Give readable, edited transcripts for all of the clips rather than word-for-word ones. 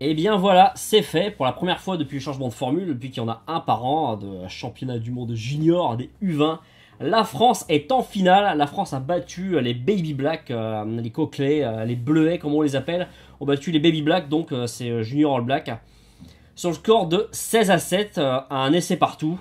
Et bien voilà, c'est fait pour la première fois depuis le changement de formule, depuis qu'il y en a un par an, de championnat du monde junior, des U20. La France est en finale, la France a battu les Baby Black, les Coquelets, les Bleuets comme on les appelle, ont battu les Baby Black, donc c'est Junior All Black, sur le score de 16-7, à un essai partout.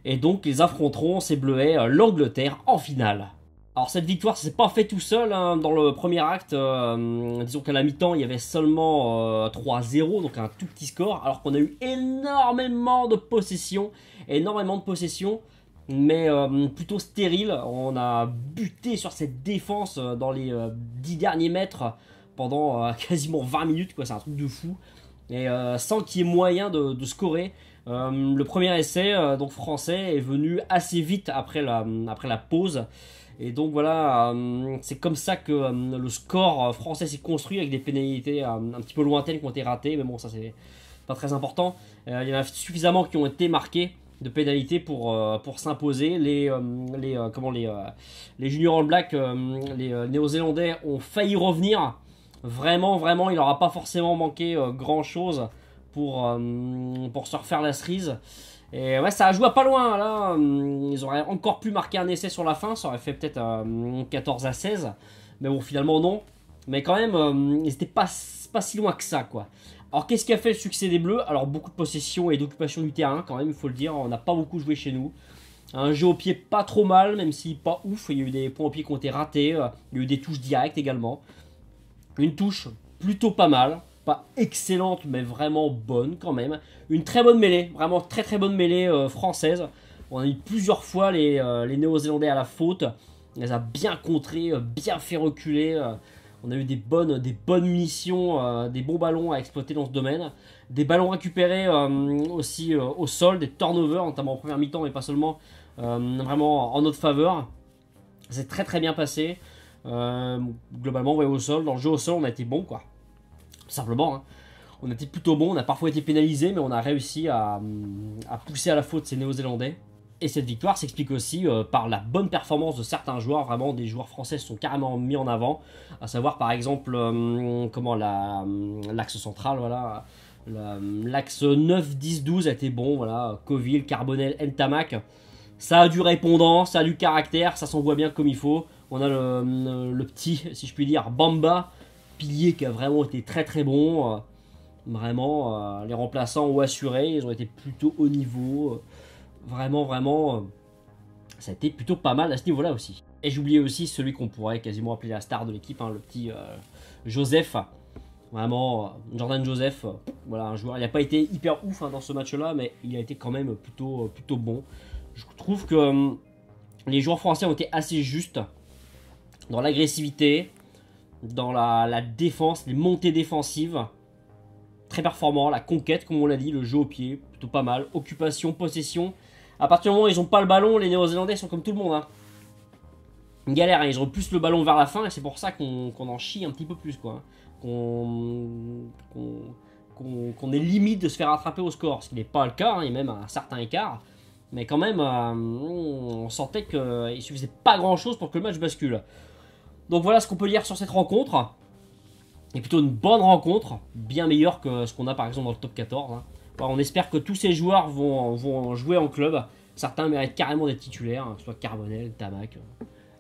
Et donc ils affronteront ces Bleuets, l'Angleterre, en finale. Alors cette victoire, c'est pas fait tout seul hein, dans le premier acte. Disons qu'à la mi-temps, il y avait seulement 3-0, donc un tout petit score, alors qu'on a eu énormément de possession, mais plutôt stérile. On a buté sur cette défense dans les 10 derniers mètres pendant quasiment 20 minutes, quoi. C'est un truc de fou. Et sans qu'il y ait moyen de scorer. Le premier essai donc français est venu assez vite après la pause. Et donc voilà, c'est comme ça que le score français s'est construit avec des pénalités un petit peu lointaines qui ont été ratées. Mais bon, ça c'est pas très important. Il y en a suffisamment qui ont été marqués de pénalités pour s'imposer. Les Junior All Black, les Néo-Zélandais ont failli revenir. Vraiment, il leur a pas forcément manqué grand chose pour se refaire la cerise. Et ouais, ça a joué à pas loin là. Ils auraient encore pu marquer un essai sur la fin, ça aurait fait peut-être 14-16. Mais bon, finalement non. Mais quand même, ils étaient pas si loin que ça, quoi. Alors qu'est-ce qui a fait le succès des Bleus? Alors beaucoup de possession et d'occupation du terrain quand même, il faut le dire. On n'a pas beaucoup joué chez nous. Un jeu au pied pas trop mal, même si pas ouf. Il y a eu des points au pied qui ont été ratés. Il y a eu des touches directes également. Une touche plutôt pas mal. Pas excellente, mais vraiment bonne quand même. Une très bonne mêlée, vraiment très bonne mêlée française. On a eu plusieurs fois les Néo-Zélandais à la faute. On les a bien contrés, bien fait reculer. On a eu des bonnes munitions, des bons ballons à exploiter dans ce domaine. Des ballons récupérés aussi au sol, des turnovers, notamment en première mi-temps, mais pas seulement, vraiment en notre faveur. C'est très bien passé. Globalement, ouais, au sol, dans le jeu au sol, on a été bon, quoi. Simplement, hein. On était plutôt bon, on a parfois été pénalisé, mais on a réussi à pousser à la faute ces Néo-Zélandais. Et cette victoire s'explique aussi par la bonne performance de certains joueurs. Vraiment, des joueurs français se sont carrément mis en avant. À savoir, par exemple, l'axe central, voilà. L'axe 9, 10, 12 a été bon, voilà. Coville, Carbonel, Ntamak. Ça a du répondant, ça a du caractère, ça s'envoie bien comme il faut. On a le petit, si je puis dire, Bamba, pilier qui a vraiment été très bon. Vraiment, les remplaçants ont assuré, ils ont été plutôt haut niveau. Vraiment, ça a été plutôt pas mal à ce niveau-là aussi. Et j'oubliais aussi celui qu'on pourrait quasiment appeler la star de l'équipe, hein, le petit Joseph. Vraiment, Jordan Joseph, voilà, un joueur. Il n'a pas été hyper ouf hein, dans ce match-là, mais il a été quand même plutôt bon. Je trouve que les joueurs français ont été assez justes dans l'agressivité, dans la défense, les montées défensives. Très performant, la conquête, comme on l'a dit, le jeu au pied, plutôt pas mal. Occupation, possession. À partir du moment où ils n'ont pas le ballon, les Néo-Zélandais sont comme tout le monde. Hein. Une galère, hein. Ils repoussent le ballon vers la fin et c'est pour ça qu'on en chie un petit peu plus, quoi. Qu'on est limite de se faire attraper au score. Ce qui n'est pas le cas, hein. Il y a même un certain écart. Mais quand même, on sentait qu'il suffisait pas grand-chose pour que le match bascule. Donc voilà ce qu'on peut dire sur cette rencontre. Et plutôt une bonne rencontre, bien meilleure que ce qu'on a par exemple dans le top 14. Hein. Alors, on espère que tous ces joueurs vont jouer en club. Certains méritent carrément d'être titulaires, hein, que ce soit Carbonel, Tamac,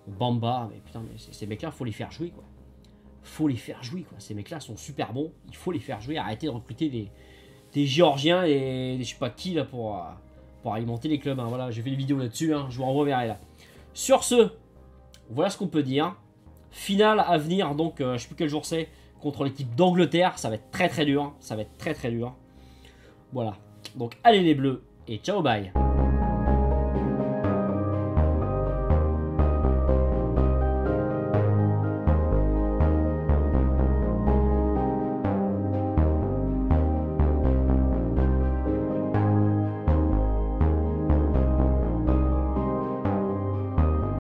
Bamba. Mais putain, mais ces mecs-là, faut les faire jouer, quoi. Faut les faire jouer, quoi. Ces mecs-là sont super bons, il faut les faire jouer. Arrêtez de recruter des Géorgiens et je sais pas qui là pour alimenter les clubs. Hein. Voilà, j'ai fait une vidéo là-dessus, hein, je vous renvoie vers là. Sur ce, voilà ce qu'on peut dire. Finale à venir, donc je sais plus quel jour c'est. Contre l'équipe d'Angleterre, ça va être très dur. Ça va être très dur. Voilà. Donc allez les bleus et ciao bye.